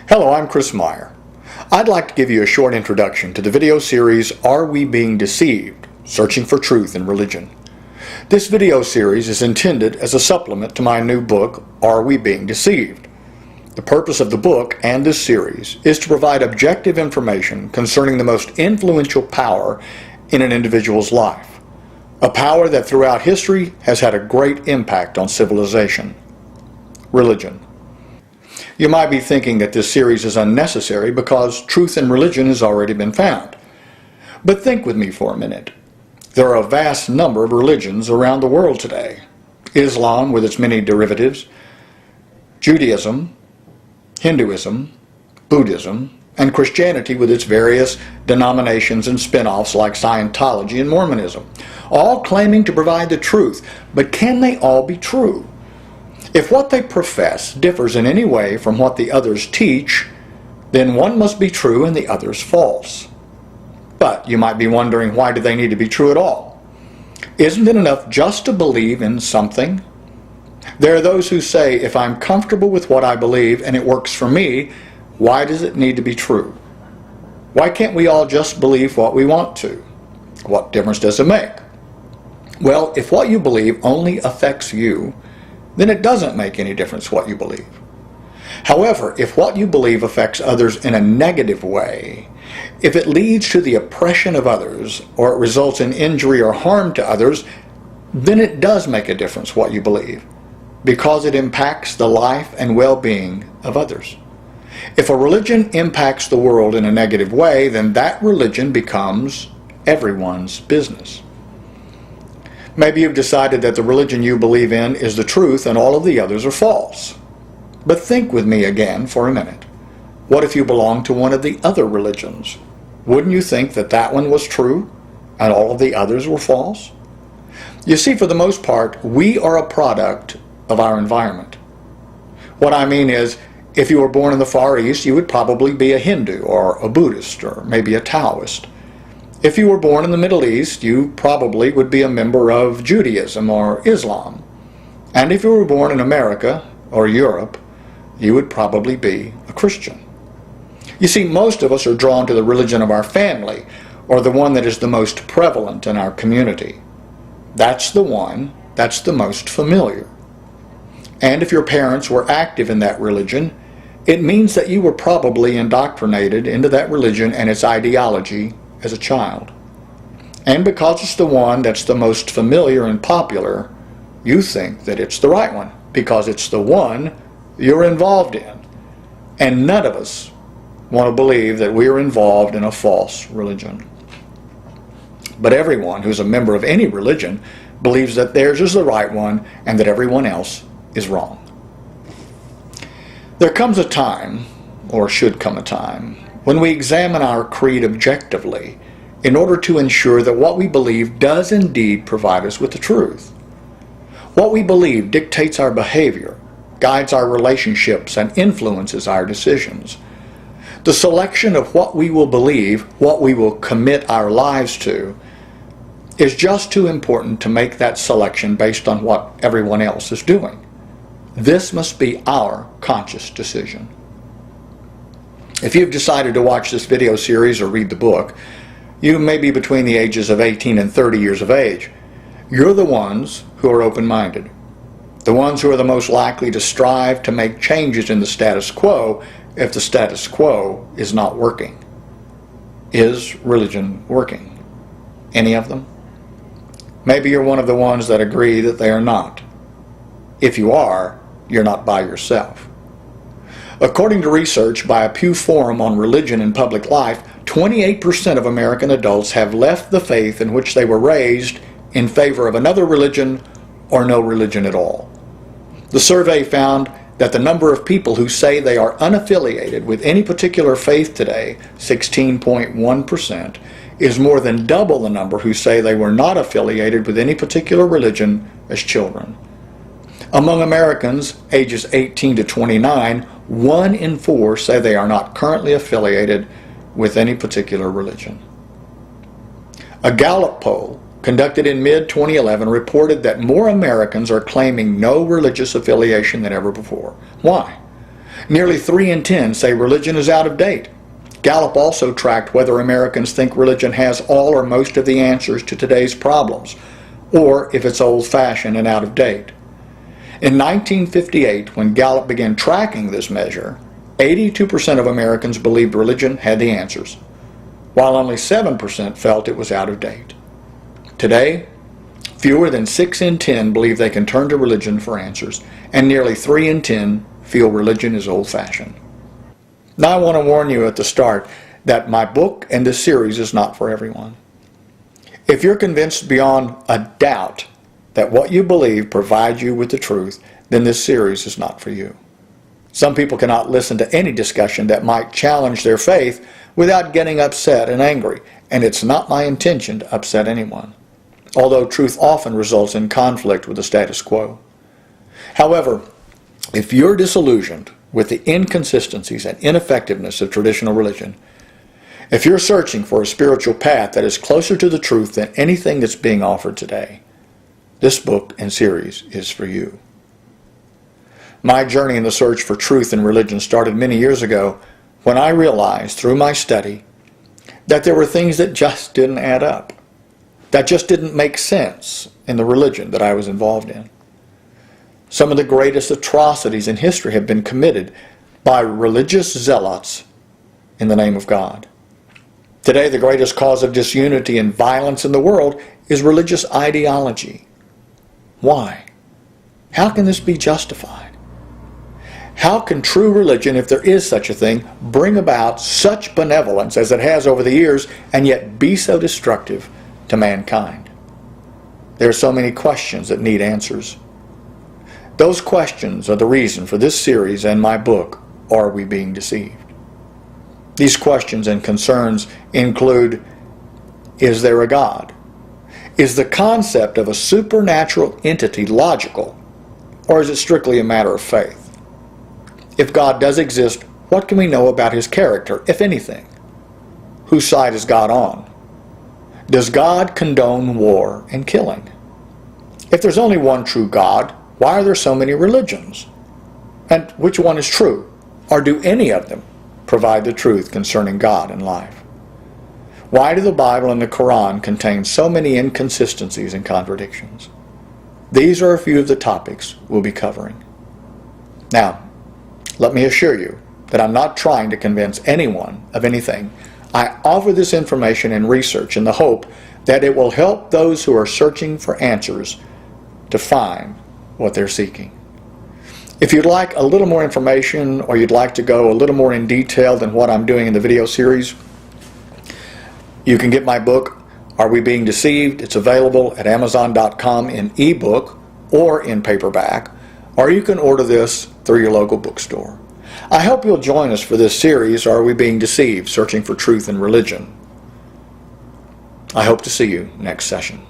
Hello, I'm Chris Meyer. I'd like to give you a short introduction to the video series, Are We Being Deceived? Searching for Truth in Religion. This video series is intended as a supplement to my new book, Are We Being Deceived? The purpose of the book and this series is to provide objective information concerning the most influential power in an individual's life, a power that throughout history has had a great impact on civilization: religion. You might be thinking that this series is unnecessary because truth in religion has already been found. But think with me for a minute. There are a vast number of religions around the world today. Islam with its many derivatives, Judaism, Hinduism, Buddhism, and Christianity with its various denominations and spin-offs like Scientology and Mormonism, all claiming to provide the truth. But can they all be true? If what they profess differs in any way from what the others teach, then one must be true and the others false. But you might be wondering, why do they need to be true at all? Isn't it enough just to believe in something? There are those who say, if I'm comfortable with what I believe and it works for me, why does it need to be true? Why can't we all just believe what we want to? What difference does it make? Well, if what you believe only affects you, then it doesn't make any difference what you believe. However, if what you believe affects others in a negative way, if it leads to the oppression of others, or it results in injury or harm to others, then it does make a difference what you believe, because it impacts the life and well-being of others. If a religion impacts the world in a negative way, then that religion becomes everyone's business. Maybe you've decided that the religion you believe in is the truth and all of the others are false. But think with me again for a minute. What if you belong to one of the other religions? Wouldn't you think that that one was true and all of the others were false? You see, for the most part, we are a product of our environment. What I mean is, if you were born in the Far East, you would probably be a Hindu or a Buddhist or maybe a Taoist. If you were born in the Middle East, you probably would be a member of Judaism or Islam. And if you were born in America or Europe, you would probably be a Christian. You see, most of us are drawn to the religion of our family, or the one that is the most prevalent in our community. That's the one that's the most familiar. And if your parents were active in that religion, it means that you were probably indoctrinated into that religion and its ideology as a child. And because it's the one that's the most familiar and popular, you think that it's the right one, because it's the one you're involved in. And none of us want to believe that we are involved in a false religion. But everyone who's a member of any religion believes that theirs is the right one and that everyone else is wrong. There comes a time, or should come a time, when we examine our creed objectively in order to ensure that what we believe does indeed provide us with the truth. What we believe dictates our behavior, guides our relationships, and influences our decisions. The selection of what we will believe, what we will commit our lives to, is just too important to make that selection based on what everyone else is doing. This must be our conscious decision. If you've decided to watch this video series or read the book, you may be between the ages of 18 and 30 years of age. You're the ones who are open-minded, the ones who are the most likely to strive to make changes in the status quo if the status quo is not working. Is religion working? Any of them? Maybe you're one of the ones that agree that they are not. If you are, you're not by yourself. According to research by a Pew Forum on Religion and Public Life, 28% of American adults have left the faith in which they were raised in favor of another religion or no religion at all. The survey found that the number of people who say they are unaffiliated with any particular faith today, 16.1%, is more than double the number who say they were not affiliated with any particular religion as children. Among Americans ages 18 to 29, 1 in 4 say they are not currently affiliated with any particular religion. A Gallup poll conducted in mid-2011 reported that more Americans are claiming no religious affiliation than ever before. Why? Nearly 3 in 10 say religion is out of date. Gallup also tracked whether Americans think religion has all or most of the answers to today's problems, or if it's old-fashioned and out of date. In 1958, when Gallup began tracking this measure, 82% of Americans believed religion had the answers, while only 7% felt it was out of date. Today, fewer than 6 in 10 believe they can turn to religion for answers, and nearly 3 in 10 feel religion is old-fashioned. Now I want to warn you at the start that my book and this series is not for everyone. If you're convinced beyond a doubt that what you believe provides you with the truth, then this series is not for you. Some people cannot listen to any discussion that might challenge their faith without getting upset and angry, and it's not my intention to upset anyone, although truth often results in conflict with the status quo. However, if you're disillusioned with the inconsistencies and ineffectiveness of traditional religion, if you're searching for a spiritual path that is closer to the truth than anything that's being offered today, this book and series is for you. My journey in the search for truth in religion started many years ago when I realized through my study that there were things that just didn't add up, that just didn't make sense in the religion that I was involved in. Some of the greatest atrocities in history have been committed by religious zealots in the name of God. Today, the greatest cause of disunity and violence in the world is religious ideology. Why? How can this be justified? How can true religion, if there is such a thing, bring about such benevolence as it has over the years and yet be so destructive to mankind? There are so many questions that need answers. Those questions are the reason for this series and my book, Are We Being Deceived? These questions and concerns include, is there a God? Is the concept of a supernatural entity logical, or is it strictly a matter of faith? If God does exist, what can we know about His character, if anything? Whose side is God on? Does God condone war and killing? If there's only one true God, why are there so many religions? And which one is true? Or do any of them provide the truth concerning God and life? Why do the Bible and the Quran contain so many inconsistencies and contradictions? These are a few of the topics we'll be covering. Now, let me assure you that I'm not trying to convince anyone of anything. I offer this information and research in the hope that it will help those who are searching for answers to find what they're seeking. If you'd like a little more information, or you'd like to go a little more in detail than what I'm doing in the video series, you can get my book, Are We Being Deceived? It's available at Amazon.com in ebook or in paperback, or you can order this through your local bookstore. I hope you'll join us for this series, Are We Being Deceived? Searching for Truth in Religion. I hope to see you next session.